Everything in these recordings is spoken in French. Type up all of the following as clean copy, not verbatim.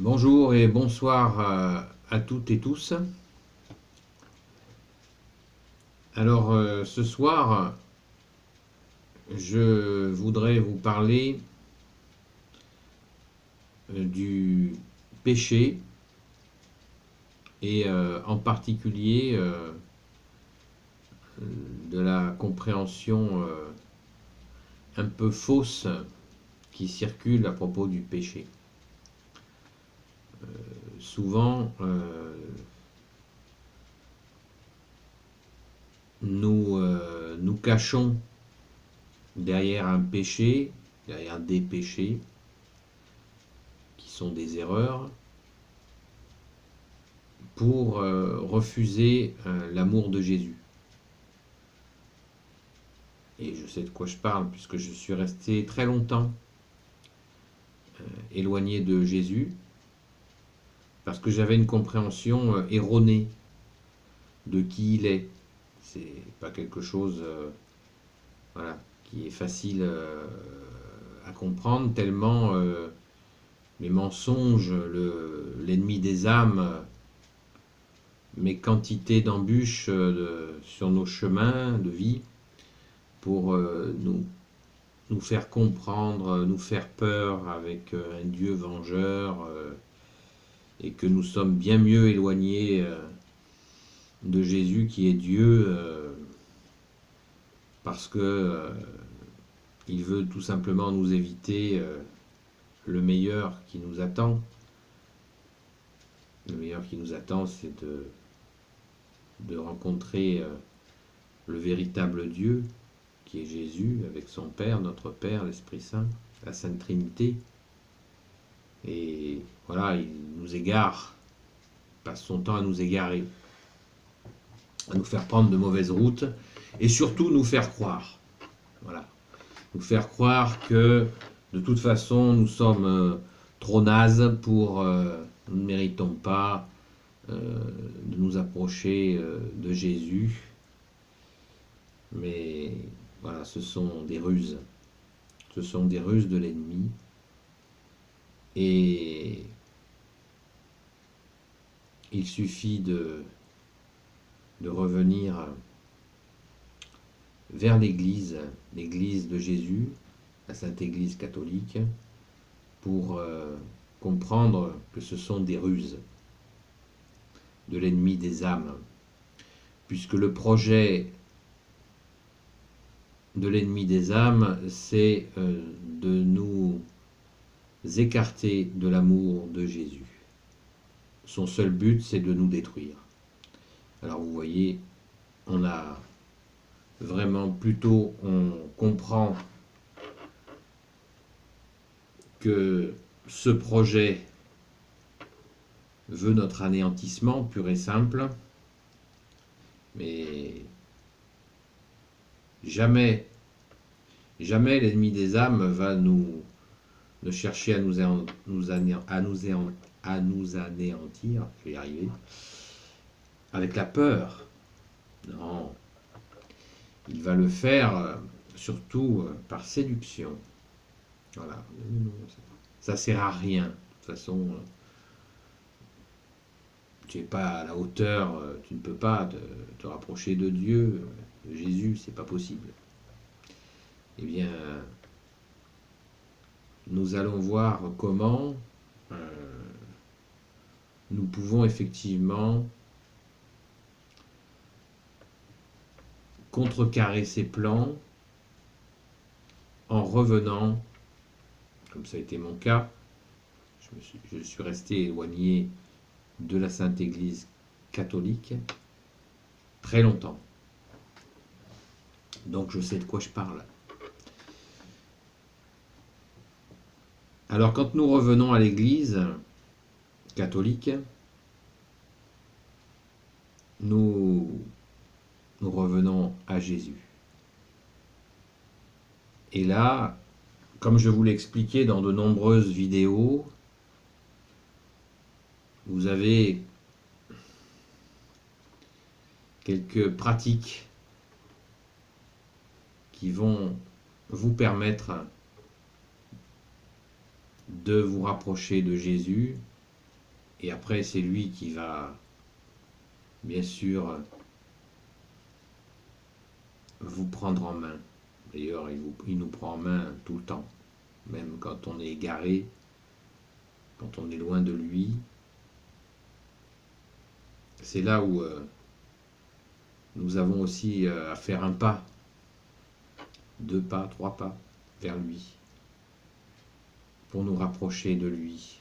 Bonjour et bonsoir à toutes et tous. Alors ce soir, je voudrais vous parler du péché et en particulier de la compréhension un peu fausse qui circule à propos du péché. Souvent, nous cachons derrière un péché, derrière des péchés, qui sont des erreurs, pour refuser l'amour de Jésus. Et je sais de quoi je parle, puisque je suis resté très longtemps éloigné de Jésus, parce que j'avais une compréhension erronée de qui il est. C'est pas quelque chose voilà, qui est facile à comprendre, tellement les mensonges, l'ennemi des âmes, met quantité d'embûches sur nos chemins de vie pour nous faire comprendre, nous faire peur avec un Dieu vengeur et que nous sommes bien mieux éloignés de Jésus qui est Dieu parce que il veut tout simplement nous éviter le meilleur qui nous attend. Le meilleur qui nous attend, c'est de rencontrer le véritable Dieu qui est Jésus avec son Père, notre Père, l'Esprit Saint, la Sainte Trinité. Et voilà, il nous égare, passe son temps à nous égarer, à nous faire prendre de mauvaises routes et surtout nous faire croire. Voilà. Nous faire croire que de toute façon nous sommes trop nazes pour nous ne méritons pas de nous approcher de Jésus. Mais voilà, ce sont des ruses. Ce sont des ruses de l'ennemi. Et il suffit de revenir vers l'Église de Jésus, la Sainte Église catholique, pour comprendre que ce sont des ruses de l'ennemi des âmes, puisque le projet de l'ennemi des âmes, c'est de nous écarter de l'amour de Jésus. Son seul but, c'est de nous détruire. Alors vous voyez, on a vraiment plutôt, on comprend que ce projet veut notre anéantissement pur et simple, mais jamais l'ennemi des âmes va nous chercher à nous anéantir, je vais y arriver, avec la peur. Non, il va le faire surtout par séduction. Voilà, ça sert à rien. De toute façon, tu n'es pas à la hauteur, tu ne peux pas te rapprocher de Dieu, de Jésus, c'est pas possible. Eh bien, nous allons voir comment nous pouvons effectivement contrecarrer ces plans en revenant, comme ça a été mon cas, je suis resté éloigné de la Sainte Église catholique très longtemps. Donc je sais de quoi je parle. Alors quand nous revenons à l'Église catholique, nous revenons à Jésus. Et là, comme je vous l'ai expliqué dans de nombreuses vidéos, vous avez quelques pratiques qui vont vous permettre de vous rapprocher de Jésus Et après, c'est lui qui va, bien sûr, vous prendre en main. D'ailleurs, il nous prend en main tout le temps, même quand on est égaré, quand on est loin de lui. C'est là où nous avons aussi à faire un pas, 2 pas, 3 pas vers lui, pour nous rapprocher de lui.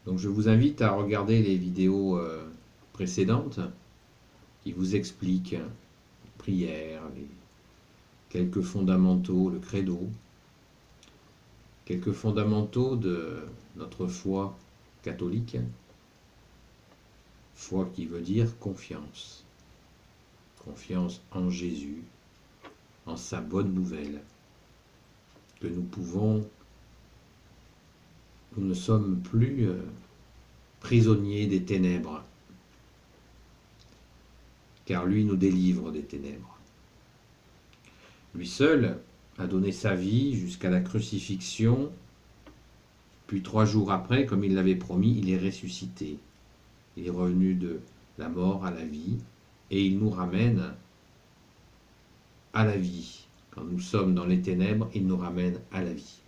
Donc je vous invite à regarder les vidéos précédentes qui vous expliquent les prières, quelques fondamentaux, le credo, quelques fondamentaux de notre foi catholique, foi qui veut dire confiance, confiance en Jésus, en sa bonne nouvelle, que nous ne sommes plus prisonniers des ténèbres, car lui nous délivre des ténèbres. Lui seul a donné sa vie jusqu'à la crucifixion, puis 3 jours après, comme il l'avait promis, il est ressuscité. Il est revenu de la mort à la vie, et il nous ramène à la vie. Quand nous sommes dans les ténèbres, il nous ramène à la vie.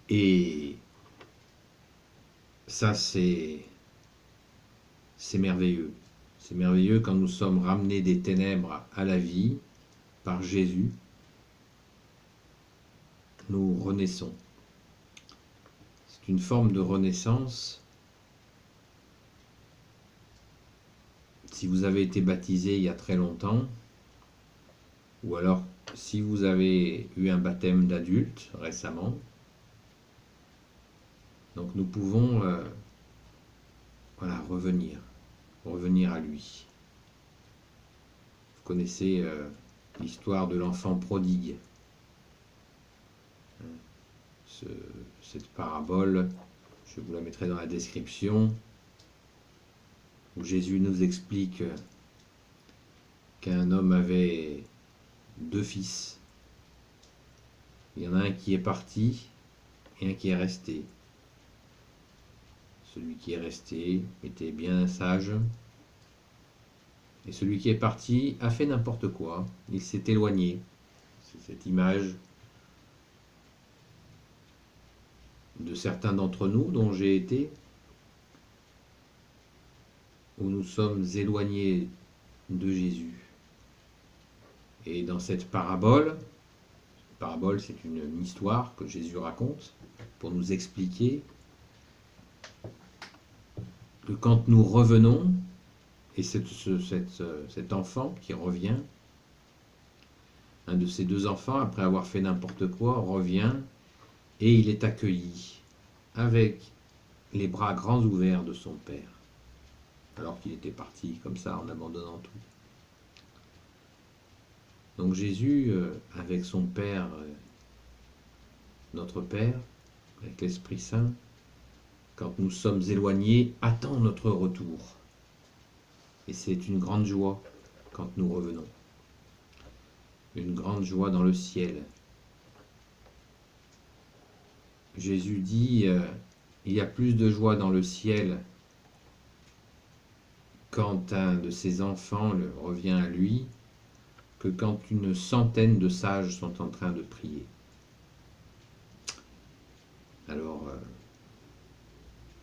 Et ça, c'est merveilleux. C'est merveilleux quand nous sommes ramenés des ténèbres à la vie par Jésus. Nous renaissons. C'est une forme de renaissance. Si vous avez été baptisé il y a très longtemps, ou alors si vous avez eu un baptême d'adulte récemment, donc nous pouvons revenir à lui. Vous connaissez l'histoire de l'enfant prodigue. Cette parabole, je vous la mettrai dans la description, où Jésus nous explique qu'un homme avait 2 fils. Il y en a un qui est parti et un qui est resté. Celui qui est resté était bien sage, et celui qui est parti a fait n'importe quoi. Il s'est éloigné. C'est cette image de certains d'entre nous, dont j'ai été, où nous sommes éloignés de Jésus. Et dans cette parabole c'est une histoire que Jésus raconte pour nous expliquer que quand nous revenons, et cet enfant qui revient, un de ces 2 enfants, après avoir fait n'importe quoi, revient et il est accueilli avec les bras grands ouverts de son père, alors qu'il était parti comme ça en abandonnant tout. Donc Jésus, avec son Père, notre Père, avec l'Esprit Saint, quand nous sommes éloignés, attend notre retour. Et c'est une grande joie quand nous revenons. Une grande joie dans le ciel. Jésus dit, il y a plus de joie dans le ciel quand un de ses enfants revient à lui, que quand une centaine de sages sont en train de prier. Alors,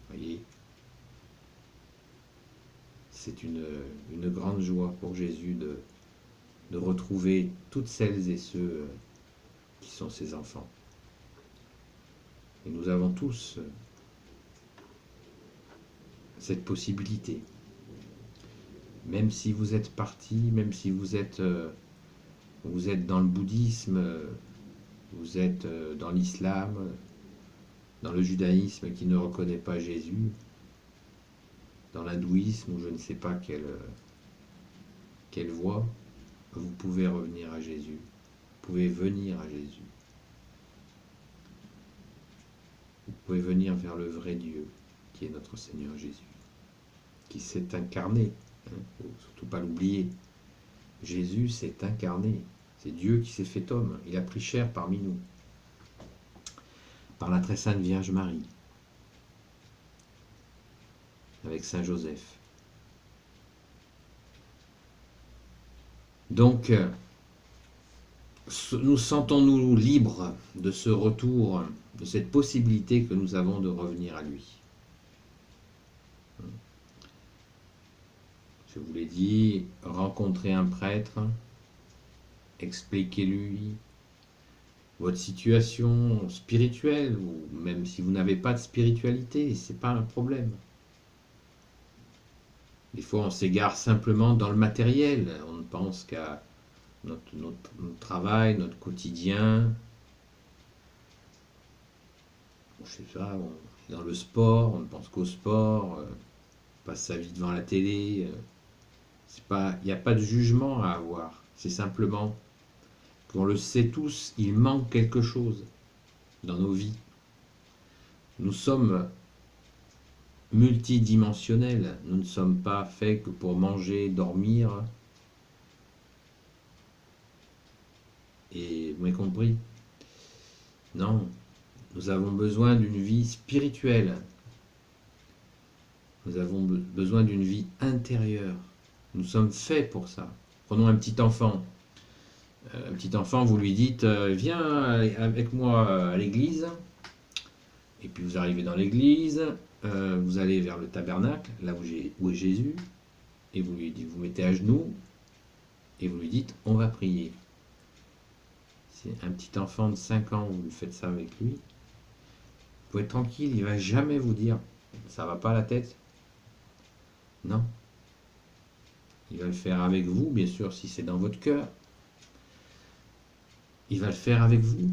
voyez, c'est une grande joie pour Jésus de retrouver toutes celles et ceux qui sont ses enfants. Et nous avons tous cette possibilité. Même si vous êtes parti, même si vous êtes dans le bouddhisme, vous êtes dans l'islam, dans le judaïsme qui ne reconnaît pas Jésus, dans l'hindouisme ou je ne sais pas quelle voie, vous pouvez revenir à Jésus. Vous pouvez venir à Jésus. Vous pouvez venir vers le vrai Dieu, qui est notre Seigneur Jésus, qui s'est incarné. Il ne faut surtout pas l'oublier. Jésus s'est incarné. C'est Dieu qui s'est fait homme. Il a pris chair parmi nous. par la très sainte Vierge Marie, avec Saint Joseph. Donc, nous sentons-nous libres de ce retour, de cette possibilité que nous avons de revenir à lui. Je vous l'ai dit, rencontrez un prêtre, expliquez-lui votre situation spirituelle, ou même si vous n'avez pas de spiritualité, c'est pas un problème. Des fois, on s'égare simplement dans le matériel, on ne pense qu'à notre travail, notre quotidien. Je sais pas, on est dans le sport, on ne pense qu'au sport, on passe sa vie devant la télé. Il n'y a pas de jugement à avoir, c'est simplement qu'on le sait tous, il manque quelque chose dans nos vies. Nous sommes multidimensionnels, nous ne sommes pas faits que pour manger, dormir. Et vous m'avez compris? Non, nous avons besoin d'une vie spirituelle. Nous avons besoin d'une vie intérieure. Nous sommes faits pour ça. Prenons un petit enfant. Un petit enfant, vous lui dites viens avec moi à l'église. Et puis vous arrivez dans l'église, vous allez vers le tabernacle, là où est Jésus, et vous vous mettez à genoux, et vous lui dites on va prier. C'est un petit enfant de 5 ans, vous faites ça avec lui. Vous pouvez être tranquille, il ne va jamais vous dire ça va pas à la tête. Non. Il va le faire avec vous, bien sûr, si c'est dans votre cœur. Il va le faire avec vous.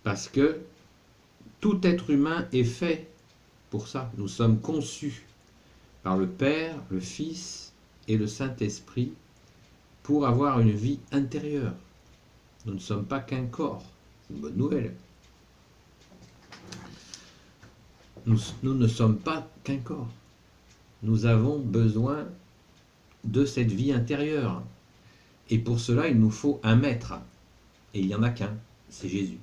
Parce que tout être humain est fait pour ça. Nous sommes conçus par le Père, le Fils et le Saint-Esprit pour avoir une vie intérieure. Nous ne sommes pas qu'un corps. C'est une bonne nouvelle. Nous ne sommes pas qu'un corps. Nous avons besoin de cette vie intérieure. Et pour cela, il nous faut un maître. Et il n'y en a qu'un, c'est Jésus.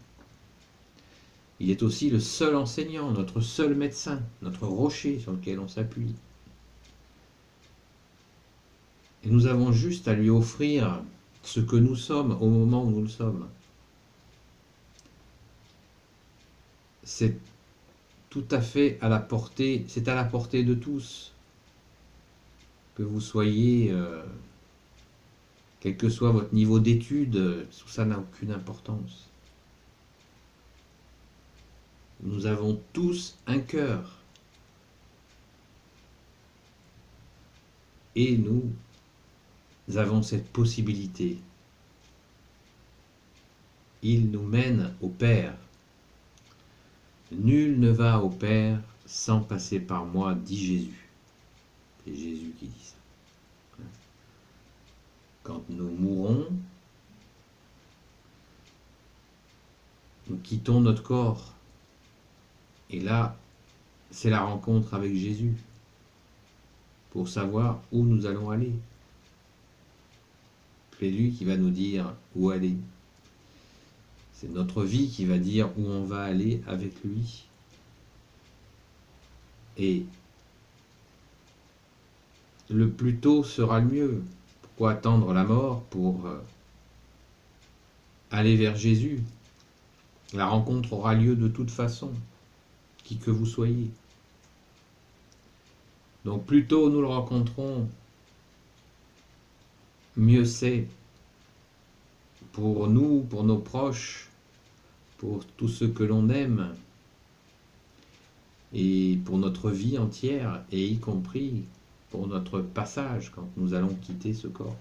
Il est aussi le seul enseignant, notre seul médecin, notre rocher sur lequel on s'appuie. Et nous avons juste à lui offrir ce que nous sommes au moment où nous le sommes. C'est tout à fait à la portée, c'est à la portée de tous. Que vous soyez, quel que soit votre niveau d'études, tout ça n'a aucune importance. Nous avons tous un cœur. Et nous avons cette possibilité. Il nous mène au Père. Nul ne va au Père sans passer par moi, dit Jésus. C'est Jésus qui dit ça. Quand nous mourrons, nous quittons notre corps. Et là, c'est la rencontre avec Jésus pour savoir où nous allons aller. C'est lui qui va nous dire où aller. C'est notre vie qui va dire où on va aller avec lui. Et le plus tôt sera le mieux. Pourquoi attendre la mort pour aller vers Jésus? La rencontre aura lieu de toute façon, qui que vous soyez. Donc plus tôt nous le rencontrons, mieux c'est pour nous, pour nos proches, pour tous ceux que l'on aime, et pour notre vie entière, et y compris pour notre passage quand nous allons quitter ce corps.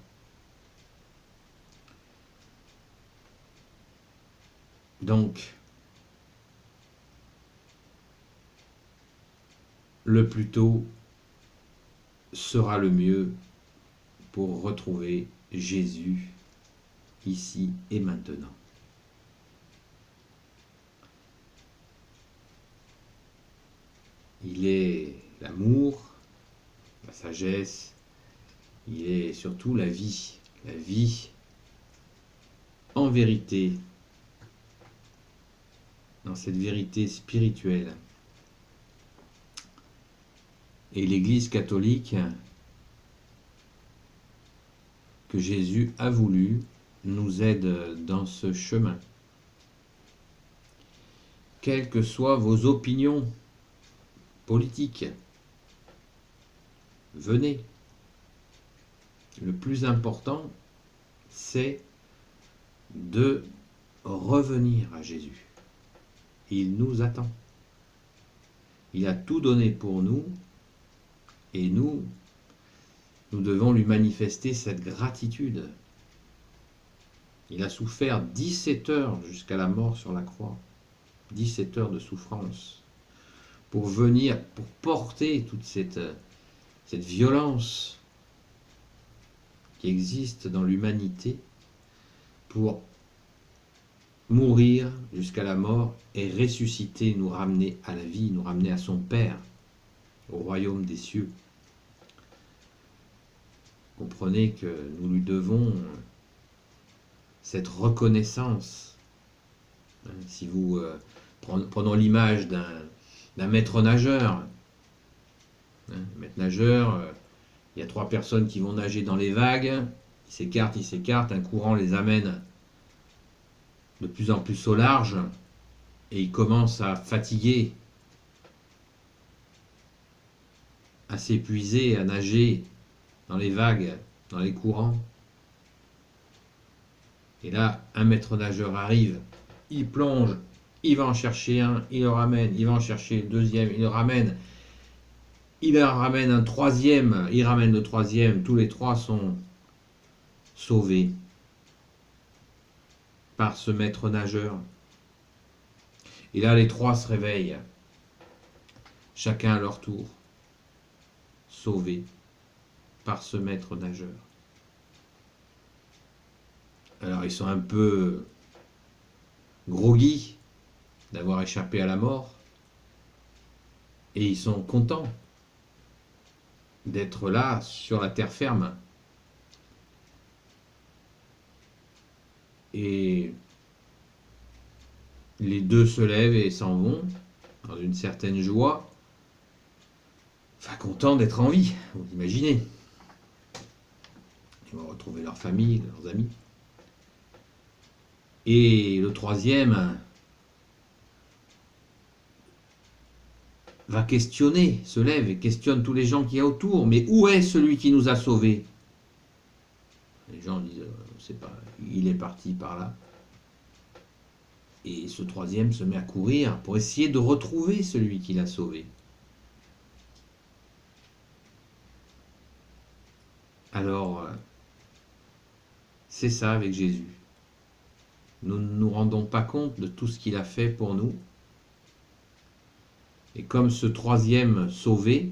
Donc, le plus tôt sera le mieux pour retrouver Jésus ici et maintenant. Il est l'amour, la sagesse, il est surtout la vie en vérité. dans cette vérité spirituelle. Et l'Église catholique, que Jésus a voulu, nous aide dans ce chemin. Quelles que soient vos opinions politiques, venez. Le plus important, c'est de revenir à Jésus. Il nous attend. Il a tout donné pour nous et nous devons lui manifester cette gratitude. Il a souffert 17 heures jusqu'à la mort sur la croix. 17 heures de souffrance pour venir, pour porter toute cette violence qui existe dans l'humanité, pour mourir jusqu'à la mort et ressusciter, nous ramener à la vie, nous ramener à son Père, au royaume des cieux. Comprenez que nous lui devons cette reconnaissance. Si vous prenons l'image d'un maître nageur, maître nageur, il y a 3 personnes qui vont nager dans les vagues, ils s'écartent, un courant les amène de plus en plus au large et ils commencent à fatiguer, à s'épuiser, à nager dans les vagues, dans les courants. Et là, un maître nageur arrive, il plonge, il va en chercher un, il le ramène, il va en chercher le deuxième, il le ramène, il en ramène un troisième, il ramène le troisième, tous les 3 sont sauvés par ce maître nageur. Et là, les 3 se réveillent, chacun à leur tour, sauvés par ce maître nageur. Alors, ils sont un peu groggy d'avoir échappé à la mort, et ils sont contents d'être là, sur la terre ferme. Et les 2 se lèvent et s'en vont, dans une certaine joie, enfin contents d'être en vie, vous imaginez. Ils vont retrouver leur famille, leurs amis. Et le troisième va questionner, se lève et questionne tous les gens qu'il y a autour. Mais où est celui qui nous a sauvés? Les gens disent, on ne sait pas, il est parti par là. Et ce troisième se met à courir pour essayer de retrouver celui qui l'a sauvé. Alors, c'est ça avec Jésus. Nous ne nous rendons pas compte de tout ce qu'il a fait pour nous. Et comme ce troisième sauvé,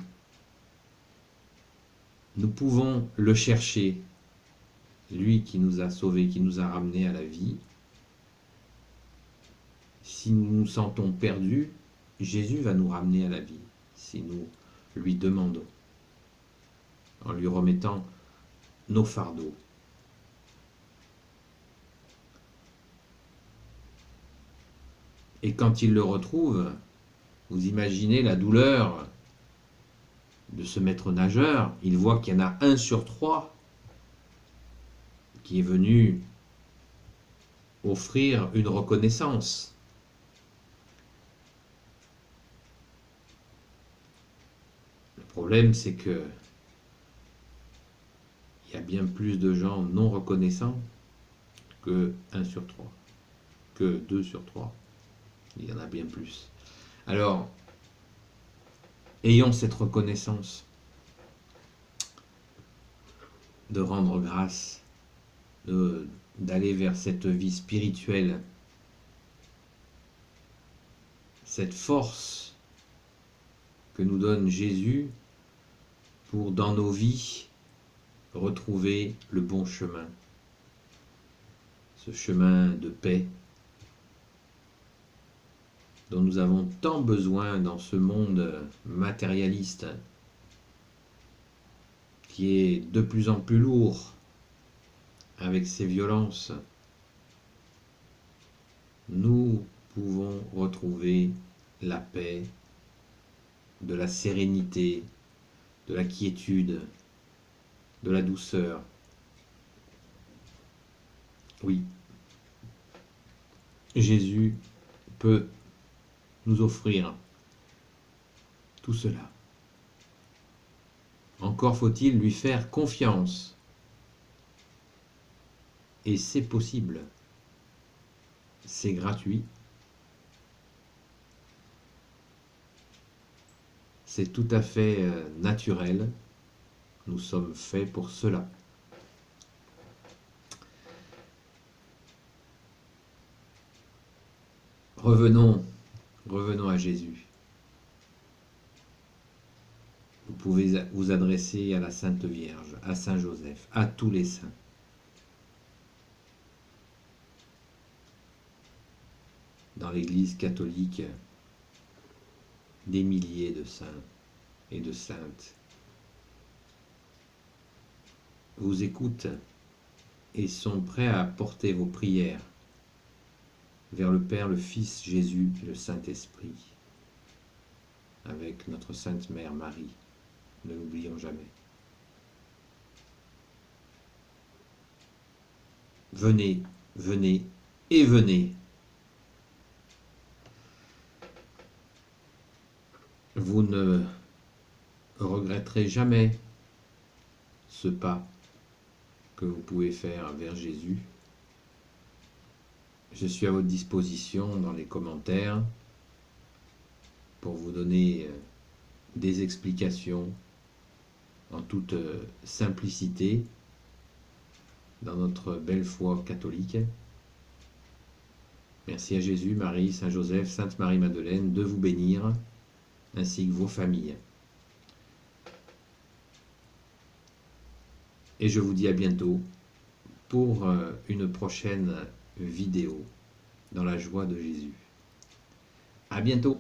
nous pouvons le chercher, lui qui nous a sauvés, qui nous a ramenés à la vie. Si nous nous sentons perdus, Jésus va nous ramener à la vie, si nous lui demandons, en lui remettant nos fardeaux. Et quand il le retrouve, vous imaginez la douleur de ce maître nageur. Il voit qu'il y en a 1 sur 3 qui est venu offrir une reconnaissance. Le problème, c'est que il y a bien plus de gens non reconnaissants que 1 sur 3, que 2 sur 3. Il y en a bien plus. Alors, ayons cette reconnaissance de rendre grâce, d'aller vers cette vie spirituelle, cette force que nous donne Jésus pour, dans nos vies, retrouver le bon chemin, ce chemin de paix dont nous avons tant besoin dans ce monde matérialiste qui est de plus en plus lourd avec ses violences. Nous pouvons retrouver retrouver la paix, de la sérénité, de la quiétude, de la douceur. Oui, Jésus peut nous offrir tout cela. Encore faut-il lui faire confiance. Et c'est possible. C'est gratuit. C'est tout à fait naturel. Nous sommes faits pour cela. Revenons à Jésus. Vous pouvez vous adresser à la Sainte Vierge, à Saint Joseph, à tous les saints. Dans l'Église catholique, des milliers de saints et de saintes vous écoutent et sont prêts à porter vos prières vers le Père, le Fils Jésus et le Saint-Esprit, avec notre Sainte Mère Marie. Ne l'oublions jamais. Venez, venez et venez. Vous ne regretterez jamais ce pas que vous pouvez faire vers Jésus. Je suis à votre disposition dans les commentaires pour vous donner des explications en toute simplicité dans notre belle foi catholique. Merci à Jésus, Marie, Saint Joseph, Sainte Marie-Madeleine de vous bénir, ainsi que vos familles. Et je vous dis à bientôt pour une prochaine vidéo dans la joie de Jésus. À bientôt!